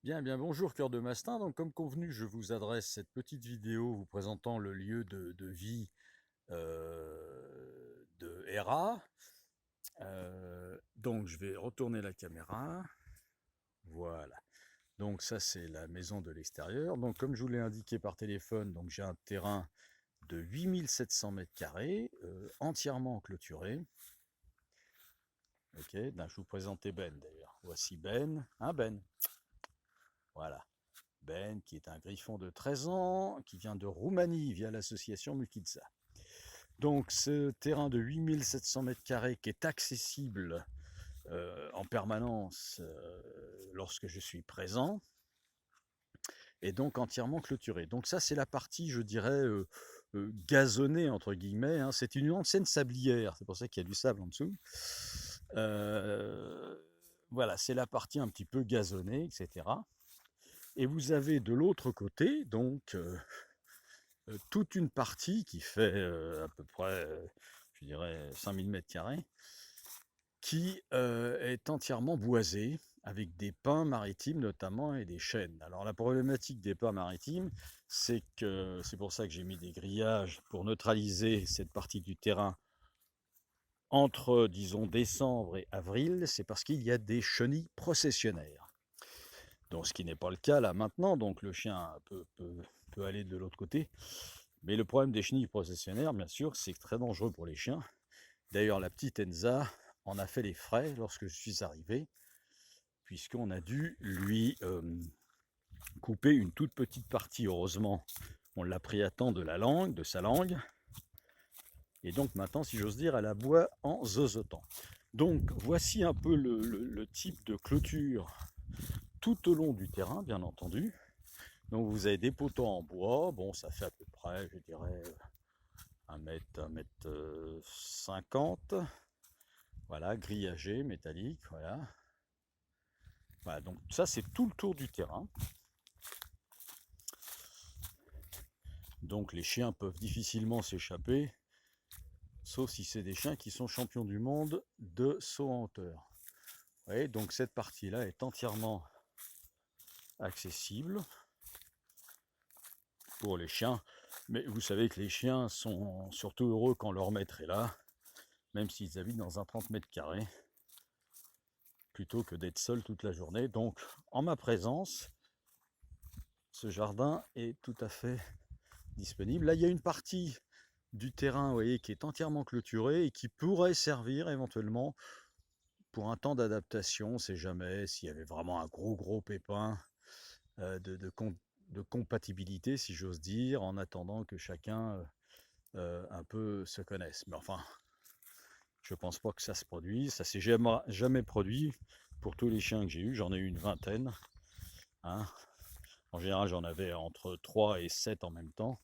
Bien, bien, bonjour Cœur de Mastin. Donc, comme convenu, je vous adresse cette petite vidéo vous présentant le lieu de vie de Hera. Donc, je vais retourner la caméra. Voilà. Donc, ça, c'est la maison de l'extérieur. Donc, comme je vous l'ai indiqué par téléphone, donc j'ai un terrain de 8700 mètres carrés, entièrement clôturé. Ok, ben, je vous présentais Ben d'ailleurs. Voici Ben. Hein, Ben? Voilà. Ben, qui est un griffon de 13 ans, qui vient de Roumanie via l'association Mukitsa. Donc ce terrain de 8700 mètres carrés qui est accessible en permanence lorsque je suis présent, est donc entièrement clôturé. Donc ça c'est la partie, je dirais, gazonnée entre guillemets, hein. C'est une ancienne sablière, c'est pour ça qu'il y a du sable en dessous. Euh, voilà, c'est la partie un petit peu gazonnée, etc. Et vous avez de l'autre côté, donc, toute une partie qui fait à peu près, je dirais, 5000 mètres carrés, qui est entièrement boisée, avec des pins maritimes notamment et des chênes. Alors la problématique des pins maritimes, c'est que c'est pour ça que j'ai mis des grillages pour neutraliser cette partie du terrain entre, disons, décembre et avril, c'est parce qu'il y a des chenilles processionnaires. Donc ce qui n'est pas le cas là maintenant, donc le chien peut aller de l'autre côté. Mais le problème des chenilles processionnaires, bien sûr, c'est très dangereux pour les chiens. D'ailleurs, la petite Enza en a fait les frais lorsque je suis arrivé, puisqu'on a dû lui couper une toute petite partie. Heureusement, on l'a pris à temps de la langue, de sa langue. Et donc maintenant, si j'ose dire, elle aboie en zozotant. Donc voici un peu le type de clôture tout au long du terrain, bien entendu. Donc vous avez des poteaux en bois, bon ça fait à peu près, je dirais, 1 mètre 50. Voilà, grillagé, métallique, voilà. Voilà, donc ça c'est tout le tour du terrain. Donc les chiens peuvent difficilement s'échapper, sauf si c'est des chiens qui sont champions du monde de saut en hauteur. Vous voyez, donc cette partie-là est entièrement accessible pour les chiens. Mais vous savez que les chiens sont surtout heureux quand leur maître est là, même s'ils habitent dans un 30 mètres carrés, plutôt que d'être seuls toute la journée. Donc en ma présence, ce jardin est tout à fait disponible. Là, il y a une partie du terrain, vous voyez, qui est entièrement clôturée et qui pourrait servir éventuellement pour un temps d'adaptation. On ne sait jamais s'il y avait vraiment un gros pépin de compatibilité, si j'ose dire, en attendant que chacun un peu se connaisse. Mais enfin, je pense pas que ça se produise. Ça s'est jamais produit pour tous les chiens que j'ai eus. J'en ai eu une vingtaine, hein. En général, j'en avais entre 3 et 7 en même temps.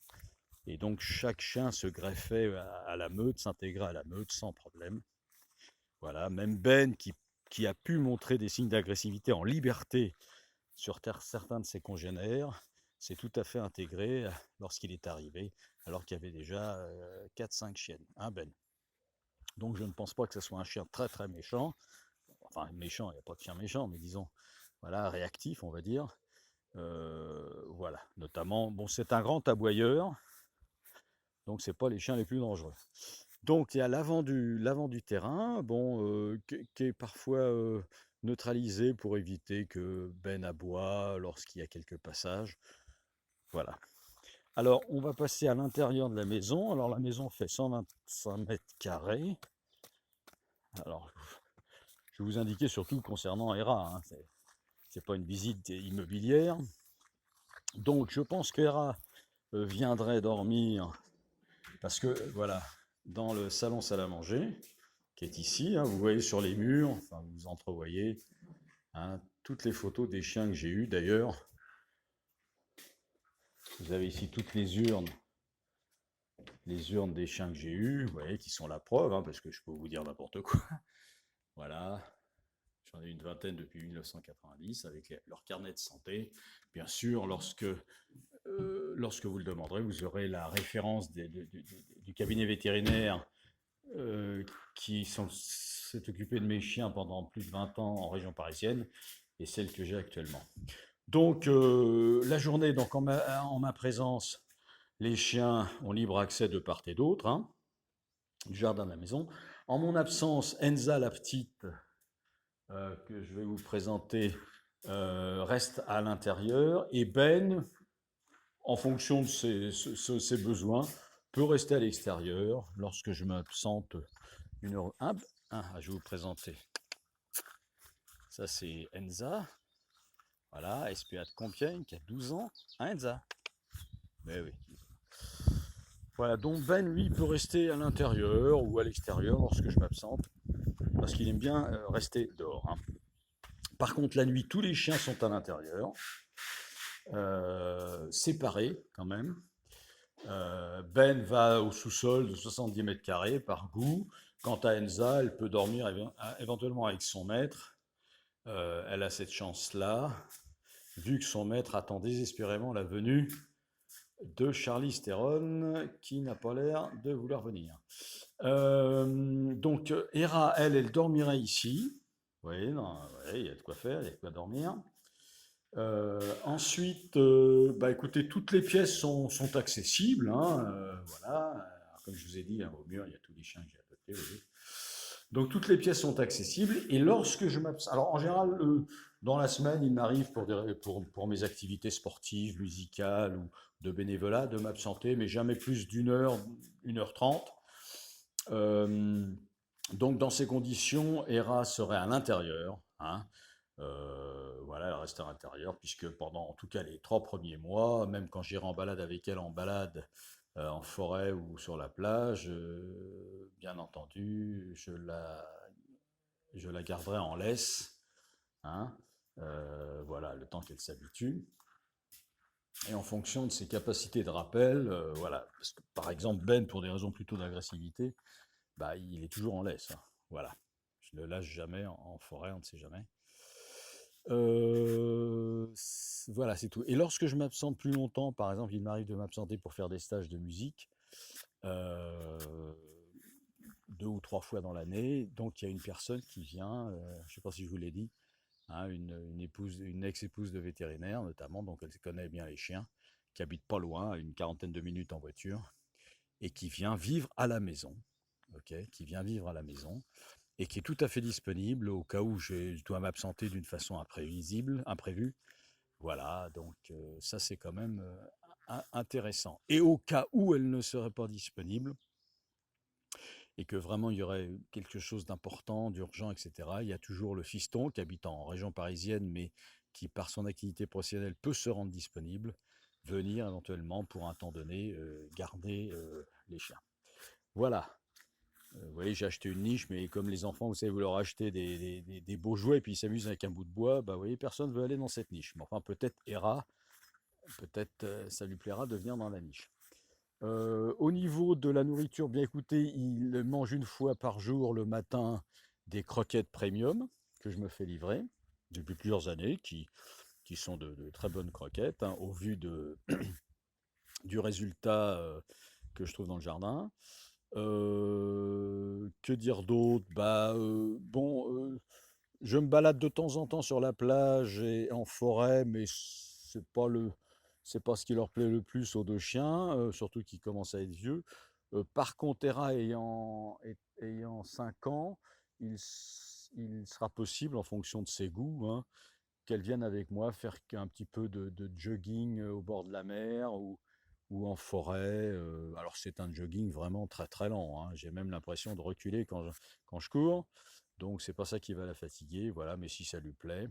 Et donc, chaque chien se greffait à la meute, s'intégrait à la meute sans problème. Voilà, même Ben, qui a pu montrer des signes d'agressivité en liberté sur certains de ses congénères, s'est tout à fait intégré lorsqu'il est arrivé, alors qu'il y avait déjà 4-5 chiennes. Hein, Ben? Donc, je ne pense pas que ce soit un chien très méchant. Enfin, méchant, il n'y a pas de chien méchant, mais disons, voilà, réactif, on va dire. Voilà, notamment, bon, c'est un grand aboyeur, donc c'est pas les chiens les plus dangereux. Donc il y a l'avant du terrain, bon, qui est parfois neutralisé pour éviter que Ben aboie lorsqu'il y a quelques passages. Voilà. Alors on va passer à l'intérieur de la maison. Alors la maison fait 125 mètres carrés. Alors je vais vous indiquer surtout concernant Hera, hein, c'est pas une visite immobilière. Donc je pense qu'Hera viendrait dormir parce que voilà, dans le salon salle à manger, qui est ici, hein, vous voyez sur les murs, enfin vous entrevoyez, hein, toutes les photos des chiens que j'ai eus. D'ailleurs, vous avez ici toutes les urnes des chiens que j'ai eus, vous voyez, qui sont la preuve, hein, parce que je peux vous dire n'importe quoi. Voilà, j'en ai une vingtaine depuis 1990 avec leur carnet de santé. Bien sûr, lorsque vous le demanderez, vous aurez la référence du cabinet vétérinaire qui s'est occupé de mes chiens pendant plus de 20 ans en région parisienne et celle que j'ai actuellement. Donc, la journée, donc en ma présence, les chiens ont libre accès de part et d'autre, hein, du jardin de la maison. En mon absence, Enza, la petite, que je vais vous présenter, reste à l'intérieur. Et Ben, en fonction de ses besoins, peut rester à l'extérieur lorsque je m'absente une heure. Je vais vous présenter. Ça, c'est Enza. Voilà, SPA de Compiègne, qui a 12 ans. Hein, Enza? Mais oui. Voilà, donc Ben, lui, peut rester à l'intérieur ou à l'extérieur lorsque je m'absente, parce qu'il aime bien rester dehors, hein. Par contre, la nuit, tous les chiens sont à l'intérieur, séparés quand même. Ben va au sous-sol de 70 mètres carrés par goût. Quant à Enza, elle peut dormir éventuellement avec son maître. Elle a cette chance-là, vu que son maître attend désespérément la venue de Charlize Theron, qui n'a pas l'air de vouloir venir. Donc, Hera, elle dormirait ici. Vous voyez, il y a de quoi faire, il y a de quoi dormir. Ensuite, bah, écoutez, toutes les pièces sont accessibles, hein, voilà. Alors, comme je vous ai dit, hein, au mur, il y a tous les chiens que j'ai adoptés. Vous voyez. Donc toutes les pièces sont accessibles. Et lorsque je m'absente, alors en général, dans la semaine, il m'arrive pour mes activités sportives, musicales ou de bénévolat, de m'absenter, mais jamais plus d'une heure, 1h30. Euh, donc dans ces conditions, Hera serait à l'intérieur, hein. Voilà, elle reste à l'intérieur, puisque pendant en tout cas les 3 premiers mois, même quand j'irai en balade avec elle, en balade en forêt ou sur la plage, bien entendu, je la garderai en laisse, hein, voilà, le temps qu'elle s'habitue. Et en fonction de ses capacités de rappel, voilà, parce que par exemple Ben, pour des raisons plutôt d'agressivité, bah, il est toujours en laisse, hein, voilà. Je ne le lâche jamais en forêt, on ne sait jamais. Voilà, c'est tout. Et lorsque je m'absente plus longtemps, par exemple, il m'arrive de m'absenter pour faire des stages de musique, euh, 2 ou 3 fois dans l'année. Donc il y a une personne qui vient, je ne sais pas si je vous l'ai dit, hein, une ex-épouse de vétérinaire notamment, donc elle connaît bien les chiens, qui habite pas loin, à une quarantaine de minutes en voiture, et qui vient vivre à la maison, ok, qui vient vivre à la maison, et qui est tout à fait disponible au cas où je dois m'absenter d'une façon imprévue. Voilà, donc ça c'est quand même intéressant. Et au cas où elle ne serait pas disponible, et que vraiment il y aurait quelque chose d'important, d'urgent, etc., il y a toujours le fiston qui habite en région parisienne, mais qui par son activité professionnelle peut se rendre disponible, venir éventuellement pour un temps donné garder les chiens. Voilà. Vous voyez, j'ai acheté une niche, mais comme les enfants, vous savez, vous leur achetez des beaux jouets et puis ils s'amusent avec un bout de bois, bah vous voyez, personne ne veut aller dans cette niche. Mais enfin, peut-être Hera, peut-être ça lui plaira de venir dans la niche. Au niveau de la nourriture, bien écoutez, il mange une fois par jour le matin des croquettes premium que je me fais livrer depuis plusieurs années, qui sont de très bonnes croquettes, hein, au vu du résultat que je trouve dans le jardin. Que dire d'autre? Bah, bon, je me balade de temps en temps sur la plage et en forêt, mais c'est pas ce qui leur plaît le plus aux 2 chiens, surtout qu'ils commencent à être vieux. Par contre, Hera ayant 5 ans, il sera possible, en fonction de ses goûts, hein, qu'elle vienne avec moi faire un petit peu de jogging au bord de la mer ou en forêt. Alors c'est un jogging vraiment très très lent, hein. J'ai même l'impression de reculer quand je cours. Donc c'est pas ça qui va la fatiguer, voilà, mais si ça lui plaît,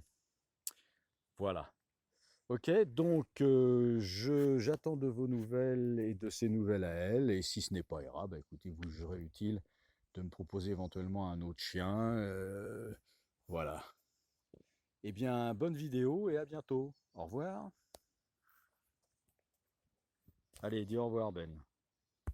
voilà. Ok, donc j'attends de vos nouvelles et de ses nouvelles à elle, et si ce n'est pas Hera, bah écoutez, vous jugerez utile de me proposer éventuellement un autre chien. Voilà. Eh bien, bonne vidéo et à bientôt. Au revoir. Allez, dis au revoir Ben.